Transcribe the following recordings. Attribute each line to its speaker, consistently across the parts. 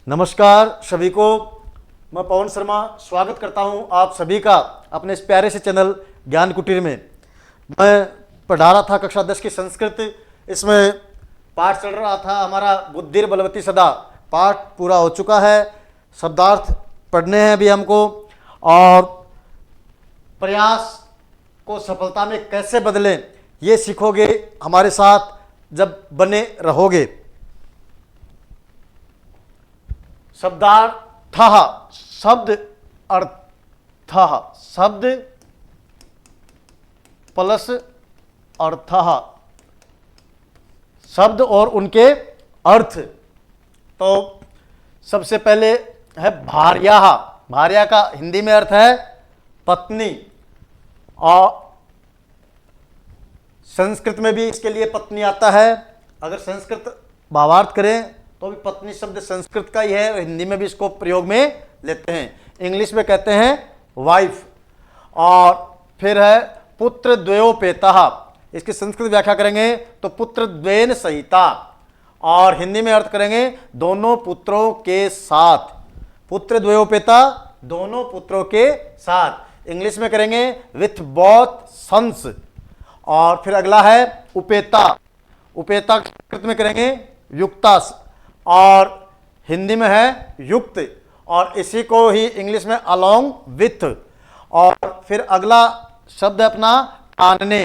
Speaker 1: नमस्कार सभी को, मैं पवन शर्मा स्वागत करता हूं आप सभी का अपने इस प्यारे से चैनल ज्ञान कुटीर में। मैं पढ़ा रहा था कक्षा 10 की संस्कृत। इसमें पाठ चल रहा था हमारा बुद्धिर बलवती सदा। पाठ पूरा हो चुका है, शब्दार्थ पढ़ने हैं अभी हमको, और प्रयास को सफलता में कैसे बदलें ये सीखोगे हमारे साथ जब बने रहोगे। शब्दार्थः, शब्द अर्थः, शब्द प्लस अर्थः, शब्द और उनके अर्थ। तो सबसे पहले है भार्या। भार्या का हिंदी में अर्थ है पत्नी, और संस्कृत में भी इसके लिए पत्नी आता है। अगर संस्कृत भावार्थ करें तो भी पत्नी शब्द संस्कृत का ही है, और हिंदी में भी इसको प्रयोग में लेते हैं। इंग्लिश में कहते हैं वाइफ। और फिर है पुत्र द्वयोपेतः। इसकी संस्कृत व्याख्या करेंगे तो पुत्र द्वेन सहिता, और हिंदी में अर्थ करेंगे दोनों पुत्रों के साथ। पुत्र द्वयोपेता, दोनों पुत्रों के साथ। इंग्लिश में करेंगे विथ बोथ सन्स। और फिर अगला है उपेता। उपेता संस्कृत में करेंगे युक्ता, और हिंदी में है युक्त, और इसी को ही इंग्लिश में अलोंग विथ। और फिर अगला शब्द है अपना कानने।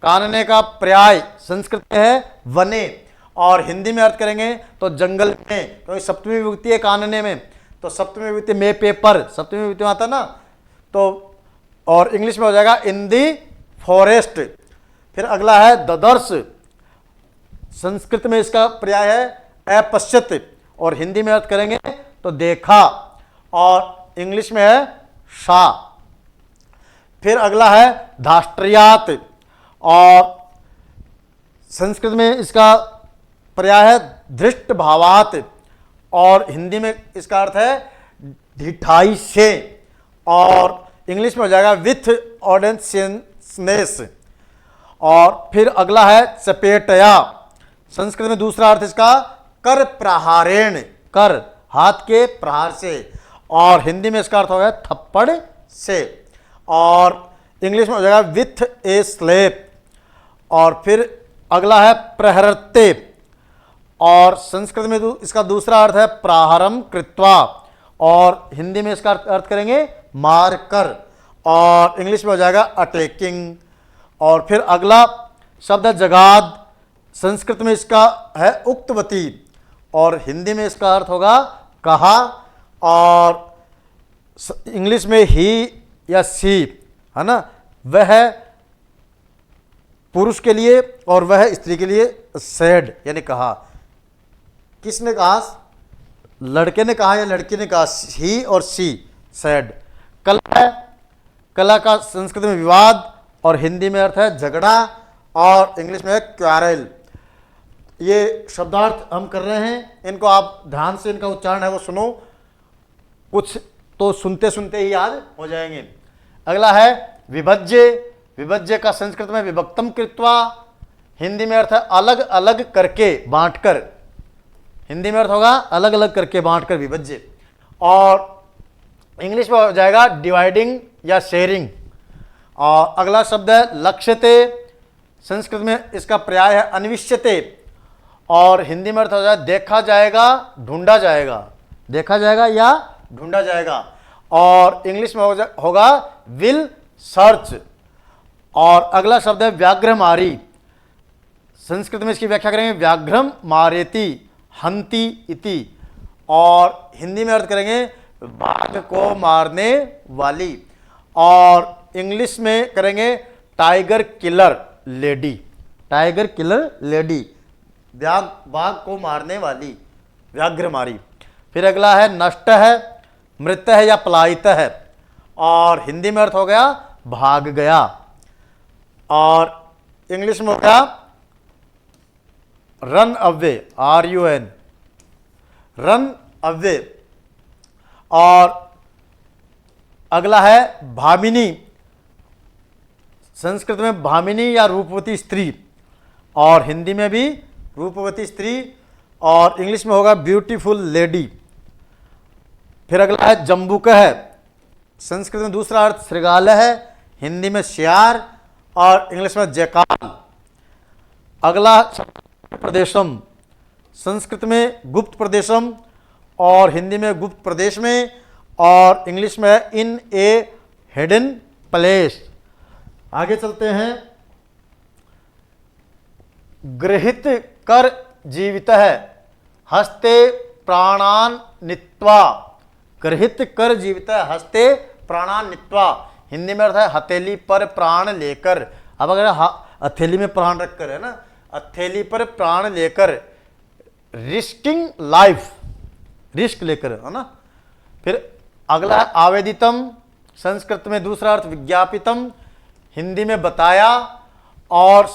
Speaker 1: कानने का पर्याय संस्कृत में है वने, और हिंदी में अर्थ करेंगे तो जंगल में, क्योंकि सप्तमी विभक्ति है कानने में। तो सप्तमी विभक्ति में पेपर, सप्तमी विभक्ति में आता ना, तो और इंग्लिश में हो जाएगा इन दी फॉरेस्ट। फिर अगला है ददर्श। संस्कृत में इसका पर्याय है अपश्यत, और हिंदी में अर्थ करेंगे तो देखा, और इंग्लिश में है शा। फिर अगला है धाष्ट्रियात, और संस्कृत में इसका पर्याय है धृष्ट भावात, और हिंदी में इसका अर्थ है ढिठाई से, और इंग्लिश में हो जाएगा विथ ऑडेंशियसनेस। और फिर अगला है चपेटया। संस्कृत में दूसरा अर्थ इसका कर प्रहारेण, कर हाथ के प्रहार से, और हिंदी में इसका अर्थ हो गया थप्पड़ से, और इंग्लिश में हो जाएगा विथ ए स्लेप। और फिर अगला है प्रहरते, और संस्कृत में इसका दूसरा अर्थ है प्राहरम कृत्वा, और हिंदी में इसका अर्थ करेंगे मार कर, और इंग्लिश में हो जाएगा अटैकिंग। और फिर अगला शब्द है जगाद। संस्कृत में इसका है उक्तवती, और हिंदी में इसका अर्थ होगा कहा, और इंग्लिश में ही या सी है ना, वह है पुरुष के लिए और वह है स्त्री के लिए सेड, यानी कहा। किसने कहा? लड़के ने कहा या लड़की ने कहा? ही और सी, सेड। कला है, कला का संस्कृत में विवाद, और हिंदी में अर्थ है झगड़ा, और इंग्लिश में है क्वारल। ये शब्दार्थ हम कर रहे हैं, इनको आप ध्यान से, इनका उच्चारण है वो सुनो, कुछ तो सुनते सुनते ही याद हो जाएंगे। अगला है विभज्य। विभज्य का संस्कृत में विभक्तम कृत्वा, हिंदी में अर्थ है अलग अलग करके, बांटकर। हिंदी में अर्थ होगा अलग अलग करके, बांटकर, विभज्य। और इंग्लिश में हो जाएगा डिवाइडिंग या शेयरिंग। और अगला शब्द है लक्ष्यते। संस्कृत में इसका पर्याय है अन्विष्यते, और हिंदी में अर्थ हो जाएगा देखा जाएगा, ढूंढा जाएगा। देखा जाएगा या ढूंढा जाएगा। और इंग्लिश में होगा विल सर्च। और अगला शब्द है व्याघ्रमारी। संस्कृत में इसकी व्याख्या करेंगे व्याघ्रम मारेति, हंति इति, और हिंदी में अर्थ करेंगे बाघ को मारने वाली। और इंग्लिश में करेंगे tiger killer lady. Tiger killer lady, बाघ को मारने वाली, व्याघ्रमारी। फिर अगला है नष्ट है, मृत है या पलायित है, और हिंदी में अर्थ हो गया भाग गया। और इंग्लिश में हो गया run away, RUN, run away. और अगला है भामिनी। संस्कृत में भामिनी या रूपवती स्त्री, और हिंदी में भी रूपवती स्त्री, और इंग्लिश में होगा ब्यूटीफुल लेडी। फिर अगला है जम्बूका है, संस्कृत में दूसरा अर्थ श्रृगाल है, हिंदी में श्यार और इंग्लिश में जैकाल। अगला प्रदेशम, संस्कृत में गुप्त प्रदेशम और हिंदी में गुप्त प्रदेश में और इंग्लिश में इन ए हिडन प्लेस। आगे चलते हैं, गृहित कर जीवित है, हस्ते प्राणान नित्वा। गृहित कर जीवित है, हस्ते प्राणान नित्वा, हिंदी में अर्थ है हथेली पर प्राण लेकर। अब अगर हथेली में प्राण रखकर है ना, हथेली पर प्राण लेकर, रिस्किंग लाइफ, रिस्क लेकर है ना। फिर अगला है आवेदितम, संस्कृत में दूसरा अर्थ विज्ञापितम, हिंदी में बताया और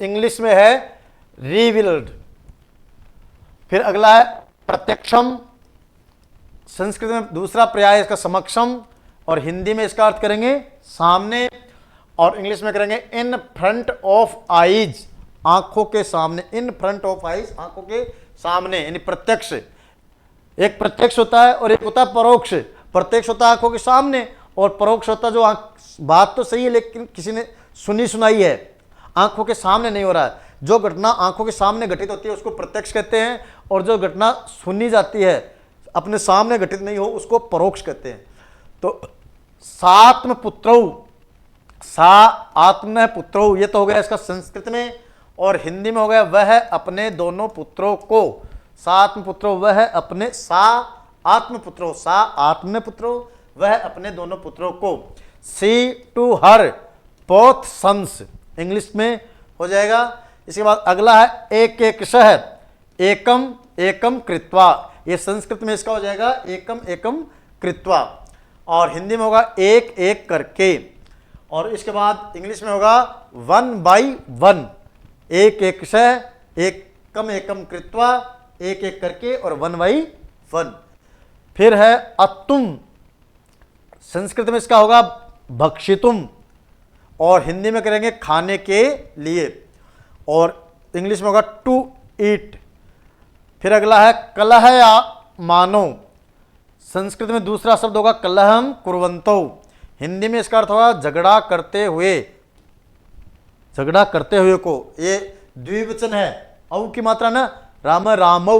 Speaker 1: इंग्लिश में है रिवील्ड। फिर अगला है प्रत्यक्षम, संस्कृत में दूसरा पर्याय इसका समक्षम और हिंदी में इसका अर्थ करेंगे सामने और इंग्लिश में करेंगे इन फ्रंट ऑफ आईज, आंखों के सामने। इन फ्रंट ऑफ आईज, आंखों के सामने, यानी प्रत्यक्ष। एक प्रत्यक्ष होता है और एक होता है परोक्ष। प्रत्यक्ष होता है आंखों के सामने और परोक्ष होता है जो बात तो सही है लेकिन किसी ने सुनी सुनाई है, आंखों के सामने नहीं हो रहा है। जो घटना आंखों के सामने घटित होती है उसको प्रत्यक्ष कहते हैं और जो घटना सुनी जाती है अपने सामने घटित नहीं हो उसको परोक्ष कहते हैं। तो सात्म पुत्रौ, सा आत्म पुत्रौ, ये तो हो गया इसका संस्कृत में, और हिंदी में हो गया वह अपने दोनों पुत्रों को। सात्म पुत्रो वह अपने, सा आत्म पुत्रो, सा आत्म पुत्रो वह अपने दोनों पुत्रों को। See to her both sons, English में हो जाएगा। इसके बाद अगला है एक एक शहर, एकम एकम कृत्वा, ये संस्कृत में इसका हो जाएगा एकम एकम कृत्वा और हिंदी में होगा एक एक करके। और इसके बाद इंग्लिश में होगा वन बाई वन, एक एक शह, एकम एकम कृत्वा, एक एक करके और वन बाई वन। फिर है अत्तुम, संस्कृत में इसका होगा भक्षितुम और हिंदी में करेंगे खाने के लिए और इंग्लिश में होगा टू ईट। फिर अगला है कलह या मानो, संस्कृत में दूसरा शब्द होगा कलहम कुर्वंतो, हिंदी में इसका अर्थ होगा झगड़ा करते हुए, झगड़ा करते हुए को। ये द्विवचन है, औ की मात्रा ना, राम रामौ,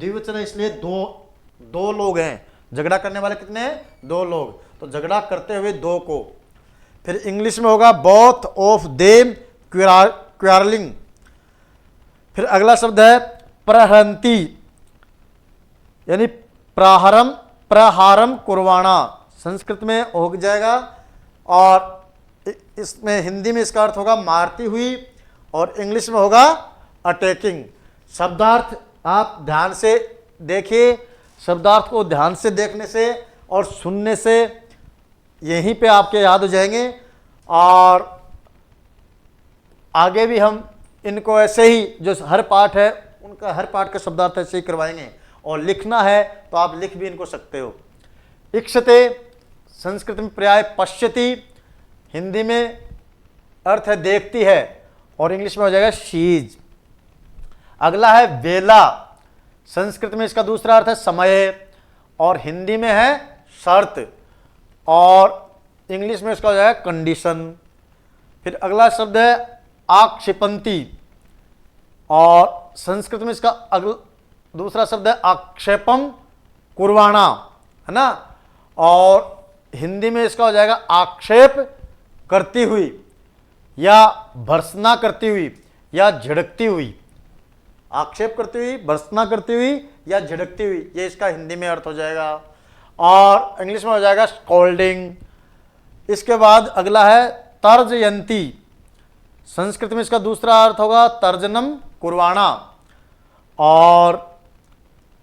Speaker 1: द्विवचन है इसलिए दो लोग हैं। झगड़ा करने वाले कितने हैं? दो लोग, तो झगड़ा करते हुए दो को। फिर इंग्लिश में होगा बोथ ऑफ देम क्वारलिंग। फिर अगला शब्द है प्रहरंती, यानी प्रहारम कुर्वाणा, संस्कृत में हो जाएगा और इसमें हिंदी में इसका अर्थ होगा मारती हुई और इंग्लिश में होगा अटैकिंग। शब्दार्थ आप ध्यान से देखिए, शब्दार्थ को ध्यान से देखने से और सुनने से यहीं पे आपके याद हो जाएंगे और आगे भी हम इनको ऐसे ही जो हर पाठ है उनका हर पाठ का शब्दार्थ ऐसे ही करवाएंगे और लिखना है तो आप लिख भी इनको सकते हो। इक्षते, संस्कृत में पर्याय पश्यति, हिंदी में अर्थ है देखती है और इंग्लिश में हो जाएगा शीज। अगला है वेला, संस्कृत में इसका दूसरा अर्थ है समय और हिंदी में है शर्त और इंग्लिश में इसका हो जाएगा कंडीशन। फिर अगला शब्द है आक्षेपंती और संस्कृत में इसका दूसरा शब्द है आक्षेपम कुर्वाणा, है ना, और हिंदी में इसका हो जाएगा आक्षेप करती हुई या भर्त्सना करती हुई या झिड़कती हुई। आक्षेप करती हुई, भर्त्सना करती हुई या झिड़कती हुई, ये इसका हिंदी में अर्थ हो जाएगा और इंग्लिश में हो जाएगा स्कोल्डिंग। इसके बाद अगला है तर्जयंती, संस्कृत में इसका दूसरा अर्थ होगा तर्जनम कुर्वाणा और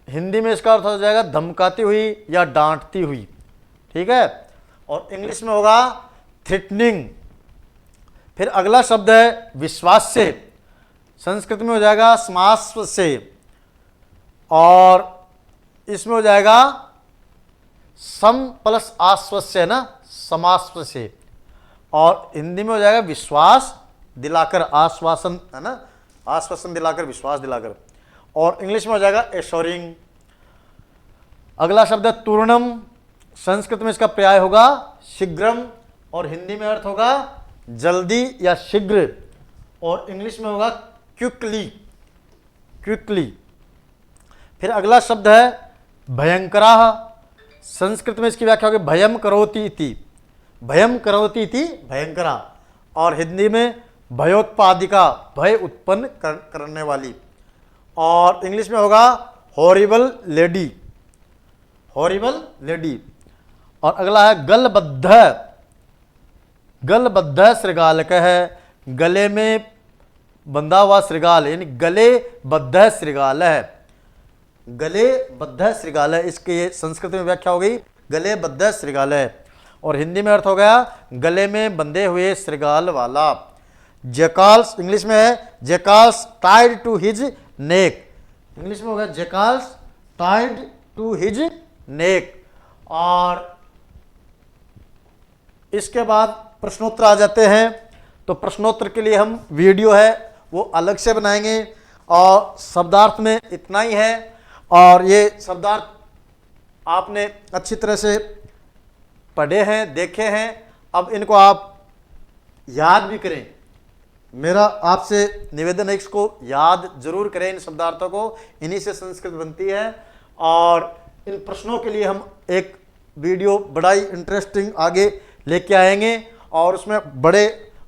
Speaker 1: हिंदी में इसका अर्थ हो जाएगा धमकाती हुई या डांटती हुई, ठीक है, और इंग्लिश में होगा थ्रेटनिंग। फिर अगला शब्द है विश्वास से, संस्कृत में हो जाएगा समास्व से और इसमें हो जाएगा सम प्लस आश्वस्य, ना, समास्व से, और हिंदी में हो जाएगा विश्वास दिलाकर, आश्वासन, है ना, आश्वासन दिलाकर, विश्वास दिलाकर, और इंग्लिश में हो जाएगा एश्योरिंग। अगला शब्द है तूर्णम, संस्कृत में इसका पर्याय होगा शीघ्रम और हिंदी में अर्थ होगा जल्दी या शीघ्र, और इंग्लिश में होगा क्विकली, क्विकली। फिर अगला शब्द है भयंकरा, संस्कृत में इसकी व्याख्या होगी भयम करोति इति, भयम करोति इति भयंकरा, और हिंदी में भयोत्पादिका, भय उत्पन्न करने वाली, और इंग्लिश में होगा हॉरिबल लेडी, हॉरिबल लेडी। और अगला है गलबद्ध, गलबद्ध श्रृगालक है, गले में बंधा हुआ श्रृगाल, यानी गले बद्ध श्रृगाल है, गले बद्ध श्रृगाल है, इसके ये संस्कृत में व्याख्या हो गई गले बद्ध श्रृगाल है, और हिंदी में अर्थ हो गया गले में बंधे हुए श्रृगाल वाला। जैकाल्स इंग्लिश में है jackals tied to his neck, English में हो गया jackals tied to his neck. और इसके बाद प्रश्नोत्तर आ जाते हैं, तो प्रश्नोत्तर के लिए हम वीडियो है वो अलग से बनाएंगे, और शब्दार्थ में इतना ही है, और ये शब्दार्थ आपने अच्छी तरह से पढ़े हैं, देखे हैं, अब इनको आप याद भी करें। मेरा आपसे निवेदन है इसको याद जरूर करें, इन शब्दार्थों को, इन्हीं से संस्कृत बनती है। और इन प्रश्नों के लिए हम एक वीडियो बड़ा ही इंटरेस्टिंग आगे लेके आएंगे, और उसमें बड़े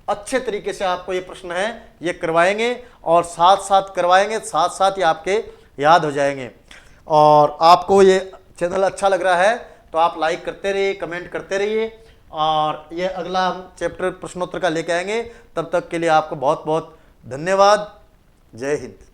Speaker 1: अच्छे तरीके से आपको ये प्रश्न है ये करवाएंगे, और साथ साथ करवाएंगे, साथ साथ ही आपके याद हो जाएंगे। और आपको ये चैनल अच्छा लग रहा है तो आप लाइक करते रहिए, कमेंट करते रहिए, और ये अगला हम चैप्टर प्रश्नोत्तर का लेके आएंगे। तब तक के लिए आपको बहुत बहुत धन्यवाद। जय हिंद।